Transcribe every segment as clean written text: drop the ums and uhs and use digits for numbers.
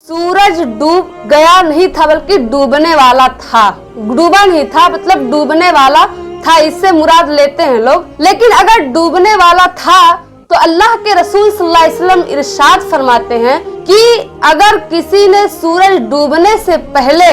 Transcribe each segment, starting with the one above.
सूरज डूब गया नहीं था बल्कि डूबने वाला था। डूबा नहीं था मतलब डूबने वाला था, इससे मुराद लेते हैं लोग। लेकिन अगर डूबने वाला था तो अल्लाह के रसूल सल्लल्लाहु अलैहि वसल्लम इरशाद फरमाते हैं कि अगर किसी ने सूरज डूबने से पहले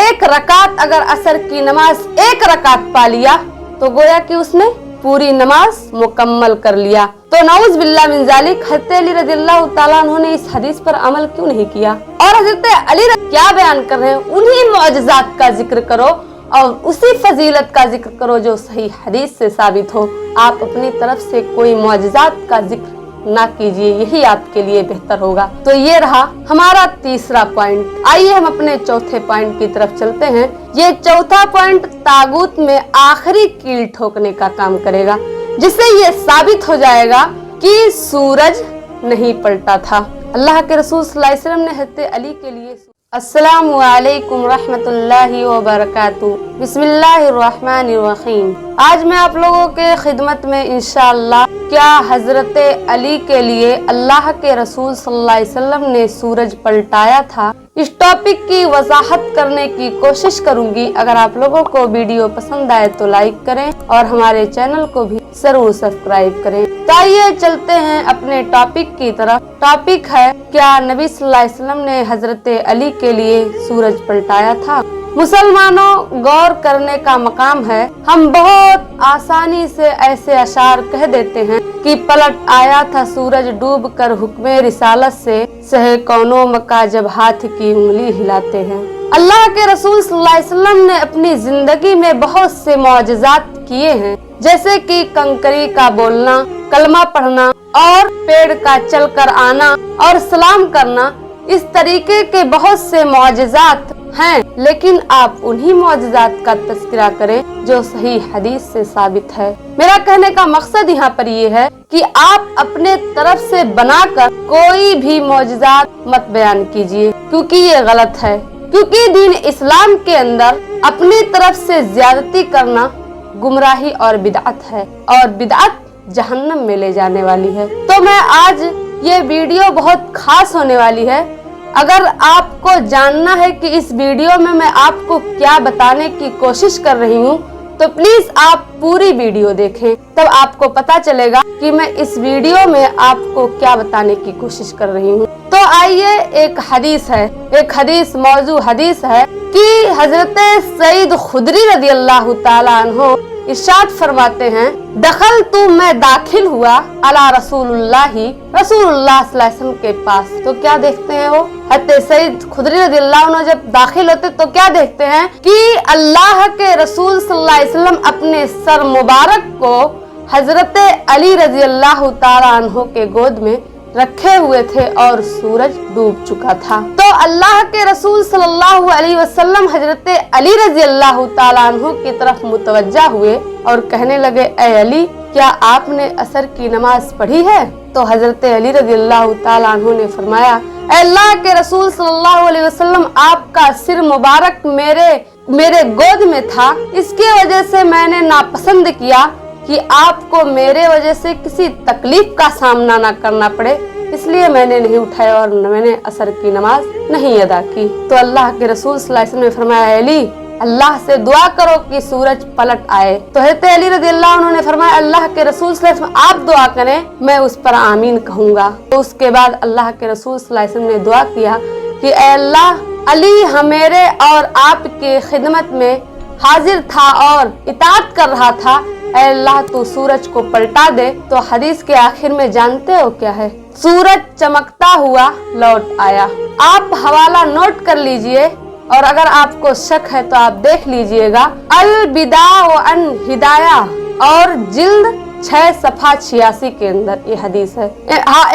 एक रकात अगर असर की नमाज एक रकात पा लिया तो गोया कि उसने पूरी नमाज मुकम्मल कर लिया। तो नाउज़ बिल्लाह मिन ज़ालिक, हज़रत अली रज़ियल्लाहु ताला अन्हु ने इस हदीस पर अमल क्यों नहीं किया? और हज़रत अली क्या बयान कर रहे हैं, उन्हीं मौजज़ात का जिक्र करो और उसी फजीलत का जिक्र करो जो सही हदीस से साबित हो। आप अपनी तरफ से कोई मौजज़ात का जिक्र ना कीजिए, यही आपके लिए बेहतर होगा। तो ये रहा हमारा तीसरा पॉइंट। आइए हम अपने चौथे पॉइंट की तरफ चलते हैं। ये चौथा पॉइंट तागूत में आखिरी कील ठोकने का काम करेगा, जिससे ये साबित हो जाएगा कि सूरज नहीं पलटा था। अल्लाह के रसूल सल्लल्लाहु अलैहि वसल्लम ने हज़रत अली के लिए अस्सलामु अलैकुम रहमतुल्लाहि व बरकातुहू। बिस्मिल्लाहिर्रहमानिर्रहीम। आज मैं आप लोगों के खिदमत में इंशाअल्लाह क्या हजरत अली के लिए अल्लाह के रसूल सल्लल्लाहु अलैहि वसल्लम ने सूरज पलटाया था, इस टॉपिक की वजाहत करने की कोशिश करूंगी। अगर आप लोगों को वीडियो पसंद आए तो लाइक करें और हमारे चैनल को भी जरूर सब्सक्राइब करें। तो आइए चलते हैं अपने टॉपिक की तरफ। टॉपिक है, क्या नबी सल्लल्लाहु अलैहि वसल्लम ने हजरत अली के लिए सूरज पलटाया था? मुसलमानों, गौर करने का मकाम है। हम बहुत आसानी से ऐसे अशार कह देते हैं कि पलट आया था सूरज डूब कर हुक्मे रिसालत से, सहे कौनो मका जब हाथ की उंगली हिलाते हैं। अल्लाह के रसूल सल्लल्लाहु अलैहि वसल्लम ने अपनी जिंदगी में बहुत से मौजज़ात किए हैं, जैसे कि कंकरी का बोलना, कलमा पढ़ना और पेड़ का चल कर आना और सलाम करना। इस तरीके के बहुत से मौजज़ात हैं, लेकिन आप उन्हीं मौजज़ात का तज़किरा करें जो सही हदीस से साबित है। मेरा कहने का मकसद यहाँ पर ये है कि आप अपने तरफ से बनाकर कोई भी मौजज़ात मत बयान कीजिए, क्योंकि ये गलत है। क्योंकि दीन इस्लाम के अंदर अपनी तरफ से ज्यादती करना गुमराही और बिदअत है, और बिदअत जहन्नम में ले जाने वाली है। तो मैं आज ये वीडियो बहुत खास होने वाली है। अगर आपको जानना है कि इस वीडियो में मैं आपको क्या बताने की कोशिश कर रही हूँ, तो प्लीज आप पूरी वीडियो देखें, तब आपको पता चलेगा कि मैं इस वीडियो में आपको क्या बताने की कोशिश कर रही हूँ। तो आइए, एक हदीस है, एक हदीस मौजू हदीस है कि हजरत सईद खुदरी रज़ियल्लाहु ताला अन्हु इरशाद फरमाते हैं, दखल तू मैं दाखिल हुआ अला रसूलुल्लाही, रसूलुल्लाह सल्लल्लाहु अलैहि वसल्लम के पास। तो क्या देखते हैं वो हज़रत सईद खुदरी रज़ियल्लाहु अन्हु जब दाखिल होते तो क्या देखते हैं कि अल्लाह के रसूल सल्लल्लाहु अलैहि वसल्लम अपने सर मुबारक को हजरत अली रज़ियल्लाहु ताला अन्हु के गोद में रखे हुए थे और सूरज डूब चुका था। तो अल्लाह के रसूल सल्लल्लाहु अलैहि वसल्लम हजरत अली रज़ियल्लाहु ताला अन्हु की तरफ मुतवज्जा हुए और कहने लगे, ए अली, क्या आपने असर की नमाज पढ़ी है? तो हजरत अली रज़ियल्लाहु ताला अन्हु ने फरमाया, अल्लाह के रसूल सल्लल्लाहु अलैहि वसल्लम, आपका सिर मुबारक मेरे गोद में था, इसकी वजह से मैंने नापसंद किया कि आपको मेरे वजह से किसी तकलीफ का सामना ना करना पड़े, इसलिए मैंने नहीं उठाया और मैंने असर की नमाज नहीं अदा की। तो अल्लाह के रसूल सल्लल्लाहु अलैहि वसल्लम ने फरमाया, अली, अल्लाह से दुआ करो कि सूरज पलट आए। तो हज़रत अली रज़ियल्लाहु अन्हु ने फरमाया, अल्लाह के रसूल सल्लल्लाहु अलैहि वसल्लम आप दुआ करें, मैं उस पर आमीन कहूँगा। तो उसके बाद अल्लाह के रसूल सल्लल्लाहु अलैहि वसल्लम ने दुआ किया कि अल्लाह, अली मेरे और आपके खिदमत में हाजिर था और इताअत कर रहा था, अल्लाह तू सूरज को पलटा दे। तो हदीस के आखिर में जानते हो क्या है? सूरज चमकता हुआ लौट आया। आप हवाला नोट कर लीजिए और अगर आपको शक है तो आप देख लीजिएगा, अल बिदा व अन हिदाया और जिल्द 6 सफ़ा 86 के अंदर ये हदीस है।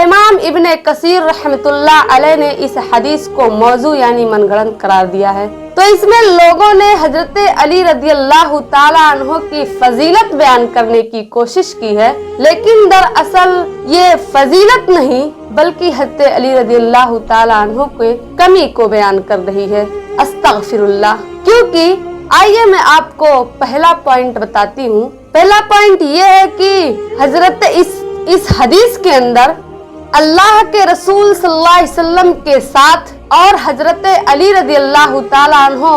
इमाम इब्ने कसीर रहमतुल्लाह अलैह ने इस हदीस को मौजू यानी मनगढ़ंत करार दिया है। तो इसमें लोगों ने हजरत अली रज़ियल्लाहु ताला अन्हु की फजीलत बयान करने की कोशिश की है, लेकिन दरअसल ये फजीलत नहीं बल्कि हजरत अली रज़ियल्लाहु ताला अन्हु के कमी को बयान कर रही है। अस्तगफिरुल्लाह। क्योंकि आइए मैं आपको पहला पॉइंट बताती हूँ। पहला पॉइंट ये है कि हजरत इस हदीस के अंदर अल्लाह के रसूल सल्लल्लाहु अलैहि वसल्लम के साथ और हजरत अली रजी अल्लाह ताला अन्हो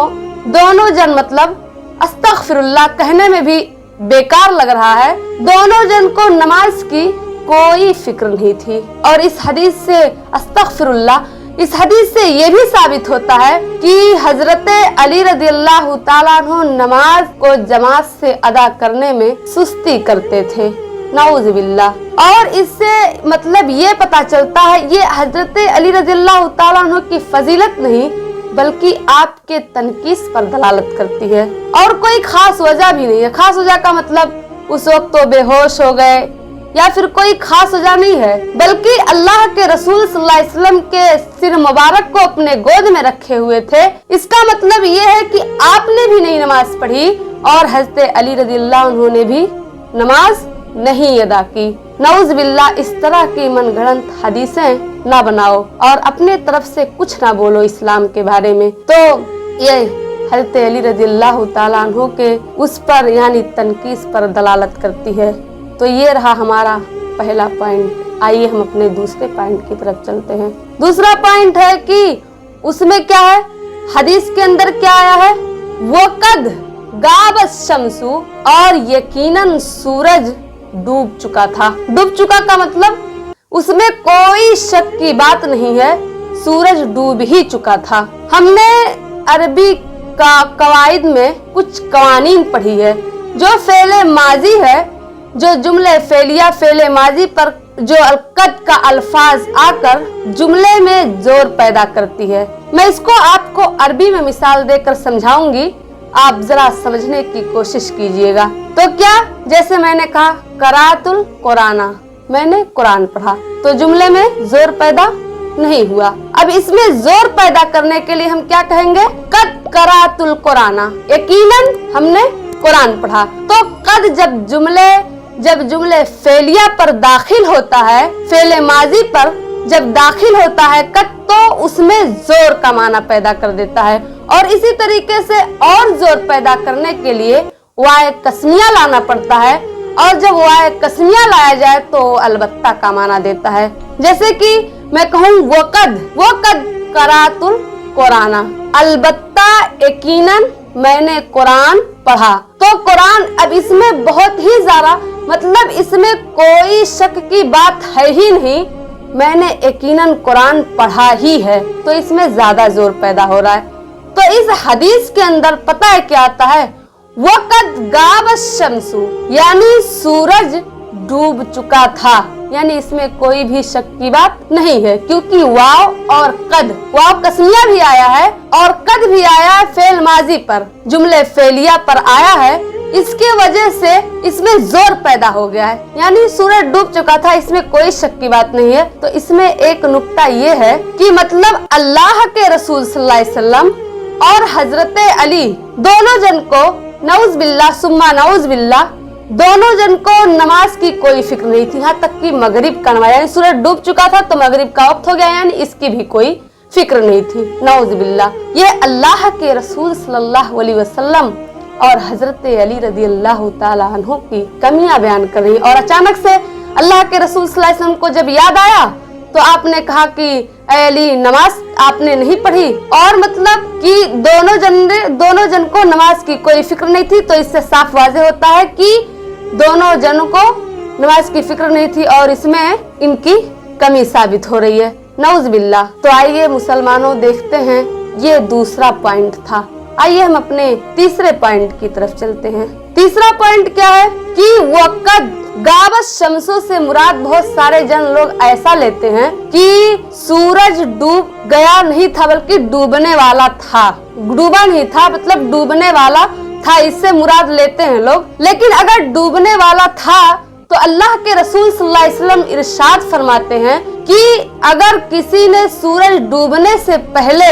दोनों जन, मतलब अस्तगफिरुल्लाह कहने में भी बेकार लग रहा है, दोनों जन को नमाज की कोई फिक्र नहीं थी। और इस हदीस से अस्तगफिरुल्लाह, इस हदीस से ये भी साबित होता है कि हजरत अली रज़ियल्लाहु ताला अन्हु नमाज को जमात से अदा करने में सुस्ती करते थे, नाउज़ुबिल्लाह। और इससे मतलब ये पता चलता है, ये हजरत अली रज़ियल्लाहु ताला अन्हु की फजीलत नहीं बल्कि आपके तनकीस पर दलालत करती है। और कोई खास वजह भी नहीं है। खास वजह का मतलब उस वक्त तो बेहोश हो गए या फिर कोई खास वजह नहीं है, बल्कि अल्लाह के रसूल सल्लल्लाहु अलैहि वसल्लम के सिर मुबारक को अपने गोद में रखे हुए थे। इसका मतलब ये है कि आपने भी नहीं नमाज पढ़ी और हजरत अली रज़ियल्लाहु अन्हु ने भी नमाज नहीं अदा की। नऊज़ बिल्लाह, इस तरह की मनगढ़ंत हदीसें ना बनाओ और अपने तरफ से कुछ ना बोलो इस्लाम के बारे में। तो ये हजरत अली रज़ियल्लाहु ताला अन्हु के उस पर यानी तनकीस पर दलालत करती है। तो ये रहा हमारा पहला पॉइंट। आइए हम अपने दूसरे पॉइंट की तरफ चलते हैं। दूसरा पॉइंट है कि उसमें क्या है, हदीस के अंदर क्या आया है, वक़द गाबत शम्सु, और यकीनन सूरज डूब चुका था। डूब चुका का मतलब उसमें कोई शक की बात नहीं है, सूरज डूब ही चुका था। हमने अरबी का कवायद में कुछ कवानीन पढ़ी है। जो फेले माजी है, जो जुमले फेलिया फेले माजी पर जो अलकद का अल्फाज आकर जुमले में जोर पैदा करती है, मैं इसको आपको अरबी में मिसाल देकर समझाऊंगी, आप जरा समझने की कोशिश कीजिएगा। तो क्या, जैसे मैंने कहा करातुल कुराना, मैंने कुरान पढ़ा, तो जुमले में जोर पैदा नहीं हुआ। अब इसमें जोर पैदा करने के लिए हम क्या कहेंगे, कद करातुल कुराना, यकीनन हमने कुरान पढ़ा। तो कद जब जुमले फेलिया पर दाखिल होता है, फेले माजी पर जब दाखिल होता है कद, तो उसमें जोर का माना पैदा कर देता है। और इसी तरीके से और जोर पैदा करने के लिए वाए कस्मिया लाना पड़ता है, और जब वाए कस्मिया लाया जाए तो अलबत्ता का माना देता है। जैसे कि मैं कहूँ वक़द करातुल कुराना, अलबत्ता यकीनन मैंने कुरान पढ़ा। तो कुरान, अब इसमें बहुत ही ज्यादा, मतलब इसमें कोई शक की बात है ही नहीं, मैंने यकीनन कुरान पढ़ा ही है, तो इसमें ज्यादा जोर पैदा हो रहा है। तो इस हदीस के अंदर पता है क्या आता है, वक़द गाबत शम्सु, यानी सूरज डूब चुका था, यानी इसमें कोई भी शक की बात नहीं है, क्योंकि वाव और कद, वाव कस्मिया भी आया है और कद भी आया है फेल माजी पर, जुमले फेलिया पर आया है। इसके वजह से इसमें जोर पैदा हो गया है, यानी सूरज डूब चुका था, इसमें कोई शक की बात नहीं है। तो इसमें एक नुक्ता ये है कि मतलब अल्लाह के रसूल सल्लल्लाहु अलैहि वसल्लम और हजरत अली दोनों जन को, नऊज़ बिल्लाह सुम्मा नऊज़ बिल्लाह, दोनों जन को नमाज की कोई फिक्र नहीं थी। यहाँ तक कि मगरिब का नमाज, यानी सूरज डूब चुका था तो मगरिब का वक्त हो गया, यानी इसकी भी कोई फिक्र नहीं थी, नऊज़ बिल्लाह। ये अल्लाह के रसूल सल्लल्लाहु अलैहि वसल्लम और हजरत अली रज़ियल्लाहु ताला अन्हु की कमियां बयान कर रही। और अचानक से अल्लाह के रसूल सल्लल्लाहु अलैहि वसल्लम को जब याद आया तो आपने कहा कि अली नमाज आपने नहीं पढ़ी, और मतलब कि दोनों जन को नमाज की कोई फिक्र नहीं थी। तो इससे साफ वाज़ेह होता है कि दोनों जनों को नमाज की फिक्र नहीं थी और इसमें इनकी कमी साबित हो रही है, नऊज़ बिल्लाह। तो आइए मुसलमानों देखते हैं, ये दूसरा पॉइंट था। आइए हम अपने तीसरे पॉइंट की तरफ चलते हैं। तीसरा पॉइंट क्या है कि वक़द गाबत शम्सों से मुराद, बहुत सारे जन लोग ऐसा लेते हैं कि सूरज डूब गया नहीं था बल्कि डूबने वाला था, डूबा नहीं था मतलब डूबने वाला था, इससे मुराद लेते हैं लोग। लेकिन अगर डूबने वाला था तो अल्लाह के रसूल सल्लल्लाहु अलैहि वसल्लम इरशाद फरमाते हैं कि अगर किसी ने सूरज डूबने से पहले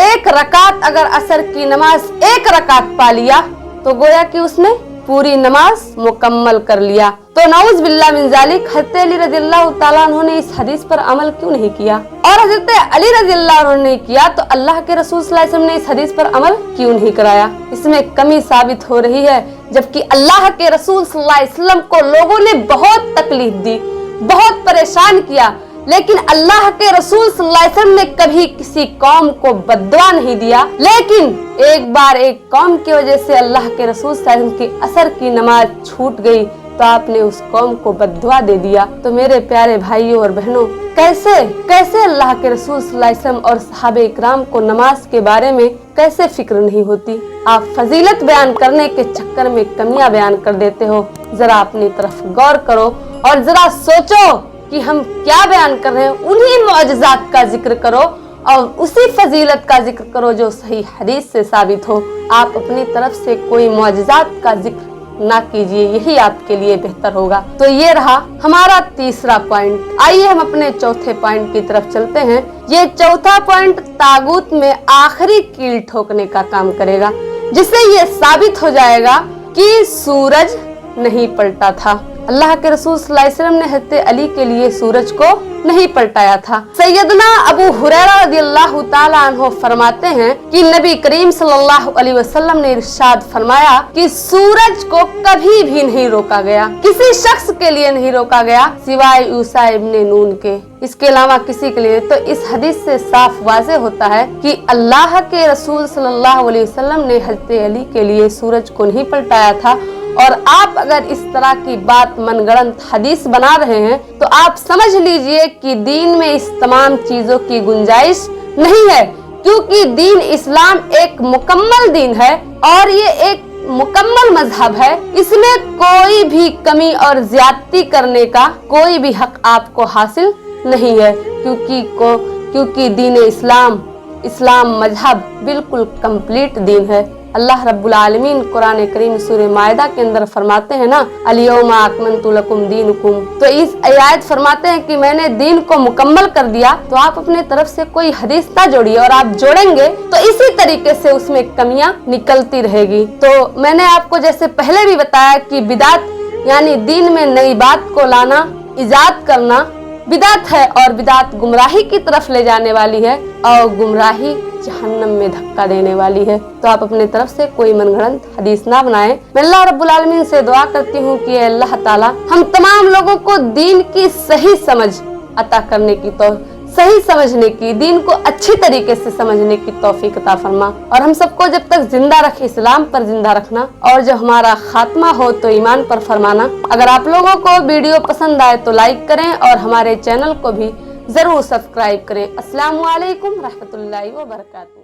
एक रकात, अगर असर की नमाज एक रकात पा लिया तो गोया कि उसने पूरी नमाज मुकम्मल कर लिया। तो नऊज़ बिल्लाह मिन ज़ालिक, हज़रत अली रज़ियल्लाहु ताला अन्हु ने इस हदीस पर अमल क्यों नहीं किया, और हज़रत अली रज़ियल्लाहु अन्हु ने किया तो अल्लाह के रसूल सल्लल्लाहु अलैहि वसल्लम ने इस हदीस पर अमल क्यों नहीं कराया। इसमें कमी साबित हो रही है, जबकि अल्लाह के रसूल सल्लल्लाहु अलैहि वसल्लम को लोगों ने बहुत तकलीफ दी, बहुत परेशान किया, लेकिन अल्लाह के रसूल सल्लल्लाहु अलैहि वसल्लम ने कभी किसी कौम को बद्दुआ नहीं दिया। लेकिन एक बार एक कौम की वजह से अल्लाह के रसूल सल्लल्लाहु अलैहि वसल्लम की असर की नमाज छूट गई तो आपने उस कौम को बद्दुआ दे दिया। तो मेरे प्यारे भाइयों और बहनों, कैसे अल्लाह के रसूल सल्लल्लाहु अलैहि वसल्लम और सहाबे इकराम को नमाज के बारे में कैसे फिक्र नहीं होती। आप फजीलत बयान करने के चक्कर में कमियां बयान कर देते हो। जरा अपनी तरफ गौर करो और जरा सोचो कि हम क्या बयान कर रहे हैं। उन्हीं मौजज़ात का जिक्र करो और उसी फजीलत का जिक्र करो जो सही हदीस से साबित हो। आप अपनी तरफ से कोई मौजज़ात का जिक्र ना कीजिए, यही आपके लिए बेहतर होगा। तो ये रहा हमारा तीसरा पॉइंट। आइए हम अपने चौथे पॉइंट की तरफ चलते हैं। ये चौथा पॉइंट तागूत में आखिरी कील ठोकने का काम करेगा, जिससे ये साबित हो जाएगा कि सूरज नहीं पलटा था। अल्लाह के रसूल सल्लल्लाहु अलैहि वसल्लम ने हज़रत अली के लिए सूरज को नहीं पलटाया था। सैयदना अबू हुरैरा रज़ियल्लाहु ताला अन्हु फरमाते हैं कि नबी करीम सल्लल्लाहु अलैहि वसल्लम ने इरशाद फरमाया कि सूरज को कभी भी नहीं रोका गया, किसी शख्स के लिए नहीं रोका गया सिवाय यूसा इब्ने नून के, इसके अलावा किसी के लिए। तो इस हदीस से साफ वाज़ेह होता है कि अल्लाह के रसूल सल्लल्लाहु अलैहि वसल्लम ने हज़रत अली के लिए सूरज को नहीं पलटाया था। और आप अगर इस तरह की बात मनगढ़ंत हदीस बना रहे हैं तो आप समझ लीजिए कि दीन में इस तमाम चीजों की गुंजाइश नहीं है, क्योंकि दीन इस्लाम एक मुकम्मल दीन है और ये एक मुकम्मल मजहब है। इसमें कोई भी कमी और ज्यादती करने का कोई भी हक आपको हासिल नहीं है, क्योंकि दीन इस्लाम मजहब बिल्कुल कंप्लीट दीन है। अल्लाह रब्बुल आलमीन कुरान करीम सूरह मायदा के अंदर फरमाते हैं ना, अल-यौमा अकमलतु लकुम दीनुकुम। तो इस आयत फरमाते हैं कि मैंने दीन को मुकम्मल कर दिया। तो आप अपने तरफ से कोई हदीस ना जोड़िए, और आप जोड़ेंगे तो इसी तरीके से उसमें कमियां निकलती रहेगी। तो मैंने आपको जैसे पहले भी बताया कि बिदात यानी दीन में नई बात को लाना, इजाद करना बिदात है, और बिदात गुमराही की तरफ ले जाने वाली है और गुमराही जहन्नम में धक्का देने वाली है। तो आप अपने तरफ से कोई मनगढ़ंत हदीस ना बनाएं। मैं अल्लाह रब्बुल आलमीन से दुआ करती हूँ कि अल्लाह ताला हम तमाम लोगों को दीन की सही समझ अता करने की, तो सही समझने की, दीन को अच्छी तरीके से समझने की तौफीक अता फरमा, और हम सबको जब तक जिंदा रखे इस्लाम पर जिंदा रखना, और जब हमारा खात्मा हो तो ईमान पर फरमाना। अगर आप लोगों को वीडियो पसंद आए तो लाइक करें और हमारे चैनल को भी जरूर सब्सक्राइब करें। अस्सलामु अलैकुम रहमतुल्लाहि व बरकातहू।